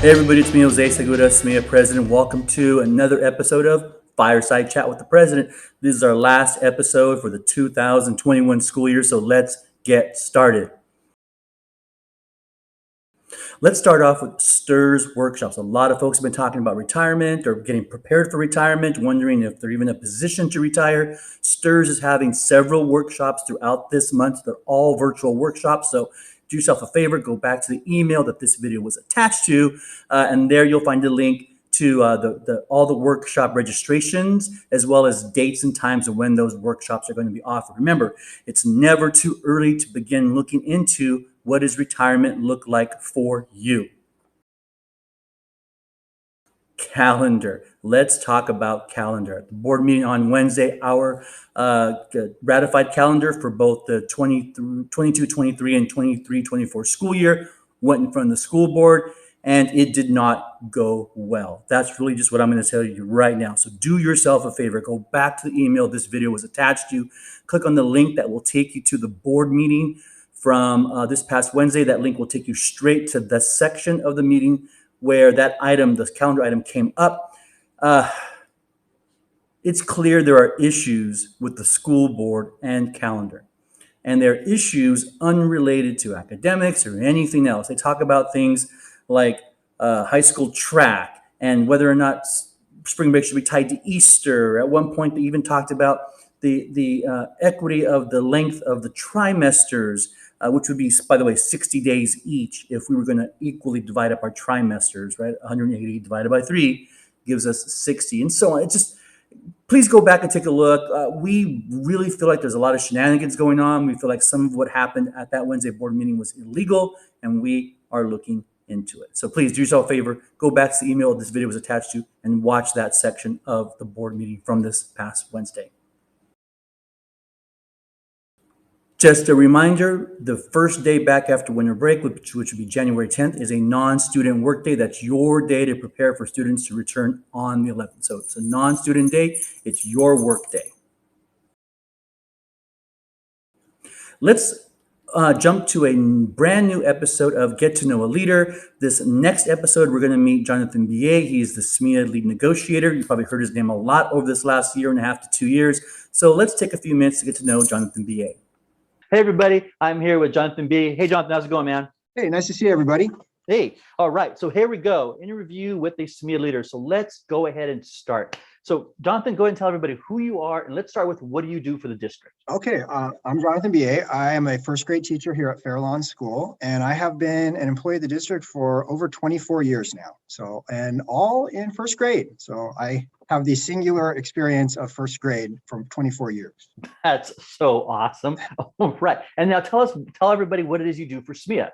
Hey everybody, it's me, Jose Segura, SMEEA President. Welcome to another episode of Fireside Chat with the President. This is our last episode for the 2021 school year, so let's get started. Let's start off with STRS workshops. A lot of folks have been talking about retirement or getting prepared for retirement, wondering if they're even in a position to retire. STRS is having several workshops throughout this month. They're all virtual workshops, so do yourself a favor, go back to the email that this video was attached to, and there you'll find a link to all the workshop registrations, as well as dates and times of when those workshops are going to be offered. Remember, it's never too early to begin looking into what does retirement look like for you. Calendar. Let's talk about calendar. At the board meeting on Wednesday, our ratified calendar for both the 22-23 and 23-24 school year went in front of the school board, and it did not go well. That's really just what I'm going to tell you right now. So do yourself a favor. Go back to the email this video was attached to. Click on the link that will take you to the board meeting from this past Wednesday. That link will take you straight to the section of the meeting where that item, this calendar item, came up. It's clear there are issues with the school board and calendar. And they're issues unrelated to academics or anything else. They talk about things like high school track and whether or not spring break should be tied to Easter. At one point, they even talked about the equity of the length of the trimesters, which would be, by the way, 60 days each if we were going to equally divide up our trimesters, right? 180 divided by 3 gives us 60, and so on. It's just, please go back and take a look. We really feel like there's a lot of shenanigans going on. We feel like some of what happened at that Wednesday board meeting was illegal, and we are looking into it. So please do yourself a favor, go back to the email this video was attached to and watch that section of the board meeting from this past Wednesday. Just a reminder, the first day back after winter break, which would be January 10th, is a non-student work day. That's your day to prepare for students to return on the 11th. So it's a non-student day. It's your work day. Let's jump to a brand new episode of Get to Know a Leader. This next episode, we're going to meet Jonathan B.A. He's the SMEEA lead negotiator. You probably heard his name a lot over this last year and a half to 2 years. So let's take a few minutes to get to know Jonathan B.A. Hey, everybody. I'm here with Jonathan B. Hey, Jonathan, how's it going, man? Hey, nice to see everybody. Hey, all right. So here we go. Interview with a SMEEA leader. So let's go ahead and start. So Jonathan, go ahead and tell everybody who you are. And let's start with what do you do for the district? Okay, I'm Jonathan B.A. I am a first grade teacher here at Fairlawn School, and I have been an employee of the district for over 24 years now. So, and all in first grade. So I have the singular experience of first grade from 24 years. That's so awesome. All right. And now tell everybody what it is you do for SMEEA.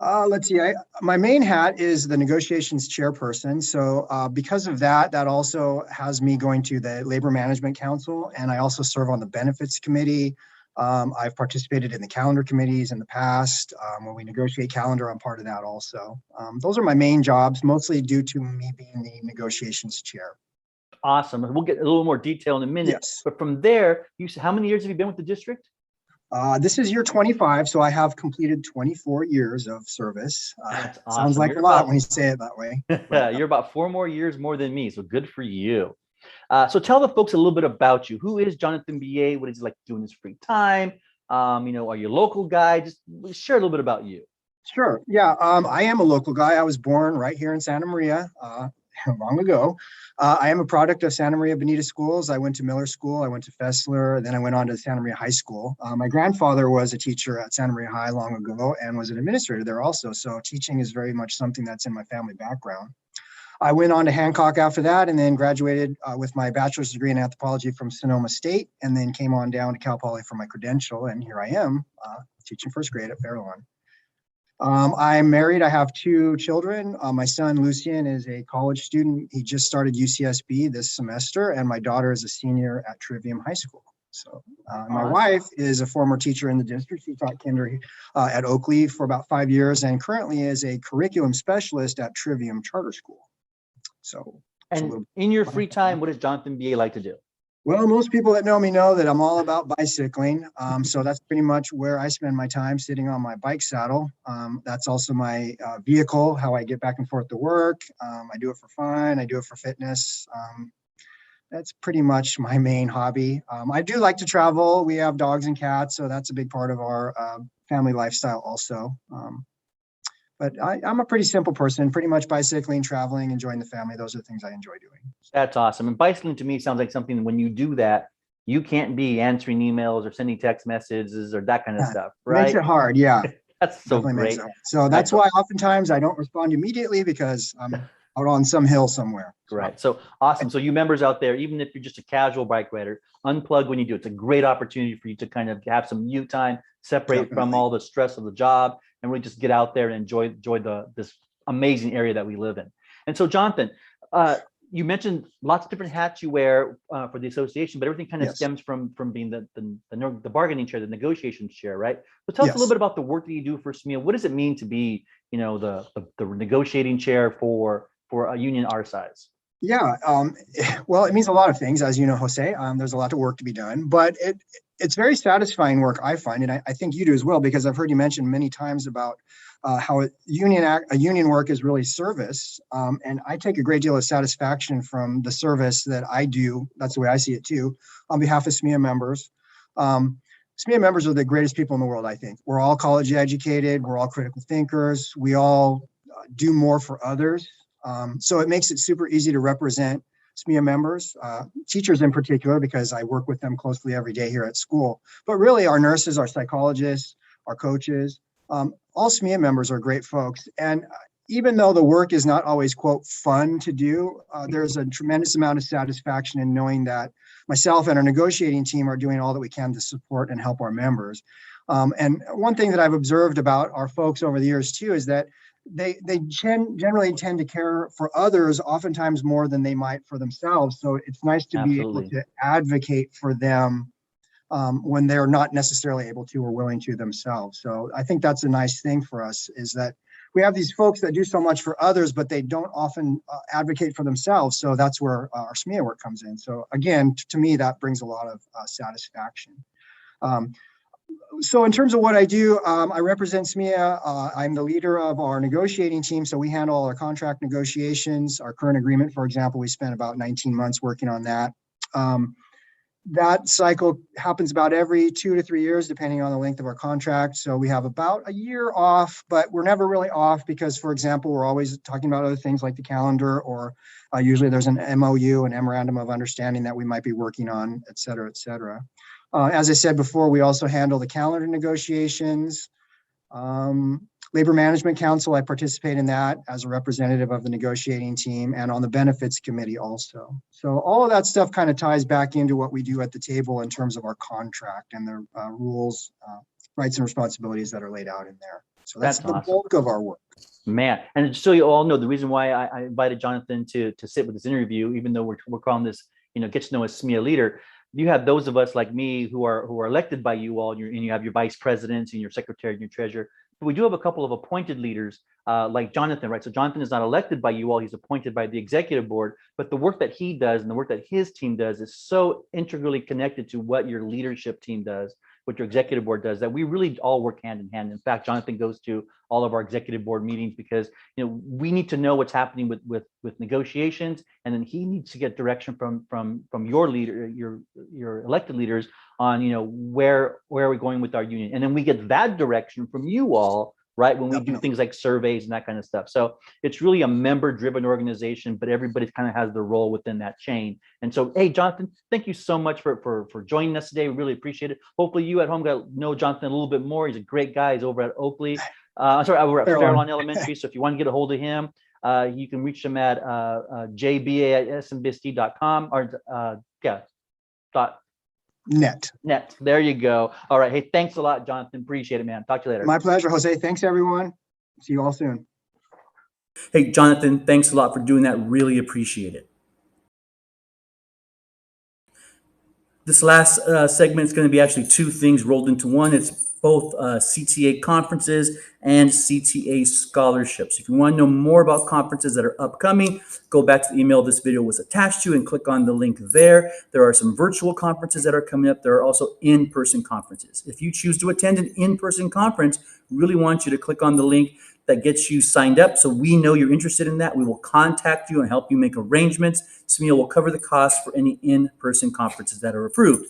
Let's see, my main hat is the negotiations chairperson. So because of that, that also has me going to the Labor Management Council, and I also serve on the benefits committee. I've participated in the calendar committees in the past. When we negotiate calendar, I'm part of that also. Those are my main jobs, mostly due to me being the negotiations chair. Awesome. We'll get a little more detail in a minute. Yes. But from there, how many years have you been with the district? This is year 25, so I have completed 24 years of service. That's awesome. Sounds like a lot when you say it that way. You're about 4 more years more than me, so good for you. So tell the folks a little bit about you. Who is Jonathan B.A.? What is he like doing his free time? Are you a local guy? Just share a little bit about you. Sure. Yeah, I am a local guy. I was born right here in Santa Maria long ago. I am a product of Santa Maria Bonita schools. I went to Miller School, I went to Fessler, then I went on to Santa Maria High School. My grandfather was a teacher at Santa Maria High long ago and was an administrator there also. So teaching is very much something that's in my family background. I went on to Hancock after that and then graduated with my bachelor's degree in anthropology from Sonoma State, and then came on down to Cal Poly for my credential. And here I am teaching first grade at Fairlawn. I'm married. I have 2 children. My son, Lucian, is a college student. He just started UCSB this semester, and my daughter is a senior at Trivium High School. So my wife is a former teacher in the district. She taught kinder at Oakley for about 5 years and currently is a curriculum specialist at Trivium Charter School. So, and in your free time, what does Jonathan B.A. like to do? Well, most people that know me know that I'm all about bicycling. So that's pretty much where I spend my time, sitting on my bike saddle. That's also my vehicle, how I get back and forth to work. I do it for fun. I do it for fitness. That's pretty much my main hobby. I do like to travel. We have dogs and cats, so that's a big part of our family lifestyle also. But I'm a pretty simple person, pretty much bicycling, traveling, enjoying the family. Those are the things I enjoy doing. That's awesome. And bicycling to me sounds like something when you do that, you can't be answering emails or sending text messages or that kind of stuff, Makes right? it hard. Yeah, That's so definitely makes it great. hard. So that's why oftentimes I don't respond immediately because I'm out on some hill somewhere. Right. So awesome. So you members out there, even if you're just a casual bike rider, unplug when you do. It's a great opportunity for you to kind of have some you time, separate from Definitely. all the stress of the job, and really just get out there and enjoy this amazing area that we live in. And so, Jonathan, you mentioned lots of different hats you wear for the association, but everything kind of Yes. stems from being the bargaining chair, the negotiation chair, right? So tell us a Yes. little bit about the work that you do for SMEEA. What does it mean to be, the negotiating chair for a union our size? Yeah, well, it means a lot of things, as you know, Jose. There's a lot of work to be done, but it's very satisfying work, I find, and I think you do as well, because I've heard you mention many times about how a union work is really service, and I take a great deal of satisfaction from the service that I do. That's the way I see it too, on behalf of SMEEA members. SMEEA members are the greatest people in the world, I think. We're all college educated. We're all critical thinkers. We all do more for others. So it makes it super easy to represent SMEEA members, teachers in particular, because I work with them closely every day here at school. But really, our nurses, our psychologists, our coaches, all SMEEA members are great folks. And even though the work is not always, quote, fun to do, there's a tremendous amount of satisfaction in knowing that myself and our negotiating team are doing all that we can to support and help our members. And one thing that I've observed about our folks over the years, too, is that they generally tend to care for others oftentimes more than they might for themselves. So it's nice to be able to advocate for them when they're not necessarily able to or willing to themselves. So I think that's a nice thing for us, is that we have these folks that do so much for others, but they don't often advocate for themselves. So that's where our SMEEA work comes in. So again, to me, that brings a lot of satisfaction. So in terms of what I do, I represent SMEEA. I'm the leader of our negotiating team. So we handle all our contract negotiations. Our current agreement, for example, we spent about 19 months working on that. That cycle happens about every 2 to 3 years, depending on the length of our contract. So we have about a year off, but we're never really off because, for example, we're always talking about other things like the calendar, or usually there's an MOU, an memorandum of understanding that we might be working on, et cetera, et cetera. As I said before, we also handle the calendar negotiations. Labor Management Council, I participate in that as a representative of the negotiating team, and on the benefits committee also. So all of that stuff kind of ties back into what we do at the table in terms of our contract and the rules, rights and responsibilities that are laid out in there. So that's the awesome. bulk of our work. Man, and just so you all know, the reason why I invited Jonathan to sit with this interview, even though we're calling this, get to know a SMEEA leader, you have those of us like me who are elected by you all, and you have your vice presidents and your secretary and your treasurer. But we do have a couple of appointed leaders like Jonathan, right? So Jonathan is not elected by you all, he's appointed by the executive board, but the work that he does and the work that his team does is so integrally connected to what your leadership team does, what your executive board does, that we really all work hand in hand. In fact, Jonathan goes to all of our executive board meetings because we need to know what's happening with negotiations, and then he needs to get direction from your leader, your elected leaders on where are we going with our union, and then we get that direction from you all, right, when we do things like surveys and that kind of stuff. So it's really a member-driven organization, but everybody kind of has their role within that chain. And so, hey, Jonathan, thank you so much for joining us today. We really appreciate it. Hopefully you at home got to know Jonathan a little bit more. He's a great guy. He's over at Oakley. We're at Fairlawn Elementary. So if you want to get a hold of him, you can reach him at jba@smbsd.com or net. There you go. All right. Hey, thanks a lot, Jonathan. Appreciate it, man. Talk to you later. My pleasure, Jose. Thanks, everyone. See you all soon. Hey, Jonathan, thanks a lot for doing that. Really appreciate it. This last segment is going to be actually two things rolled into one. It's both CTA conferences and CTA scholarships. If you want to know more about conferences that are upcoming, go back to the email this video was attached to and click on the link there. There are some virtual conferences that are coming up. There are also in-person conferences. If you choose to attend an in-person conference, really want you to click on the link that gets you signed up so we know you're interested in that. We will contact you and help you make arrangements. SMEEA will cover the cost for any in-person conferences that are approved.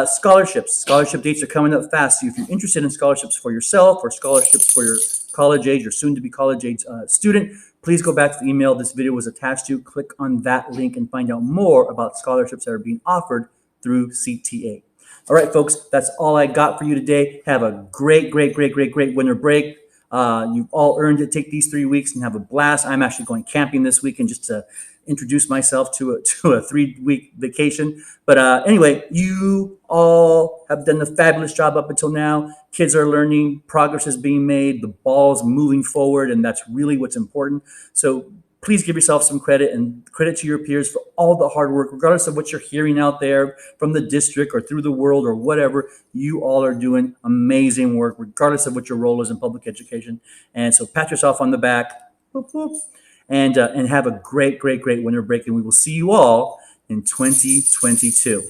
Scholarships. Scholarship dates are coming up fast. So if you're interested in scholarships for yourself or scholarships for your college age or soon to be college age student, please go back to the email this video was attached to. Click on that link and find out more about scholarships that are being offered through CTA. All right, folks, that's all I got for you today. Have a great winter break. You've all earned it. Take these 3 weeks and have a blast. I'm actually going camping this weekend just to introduce myself to a 3-week vacation. But anyway, you all have done a fabulous job up until now. Kids are learning, progress is being made, the ball's moving forward, and that's really what's important. So please give yourself some credit and credit to your peers for all the hard work, regardless of what you're hearing out there from the district or through the world or whatever. You all are doing amazing work, regardless of what your role is in public education. And so pat yourself on the back. Whoop, whoop. And have a great winter break. And we will see you all in 2022.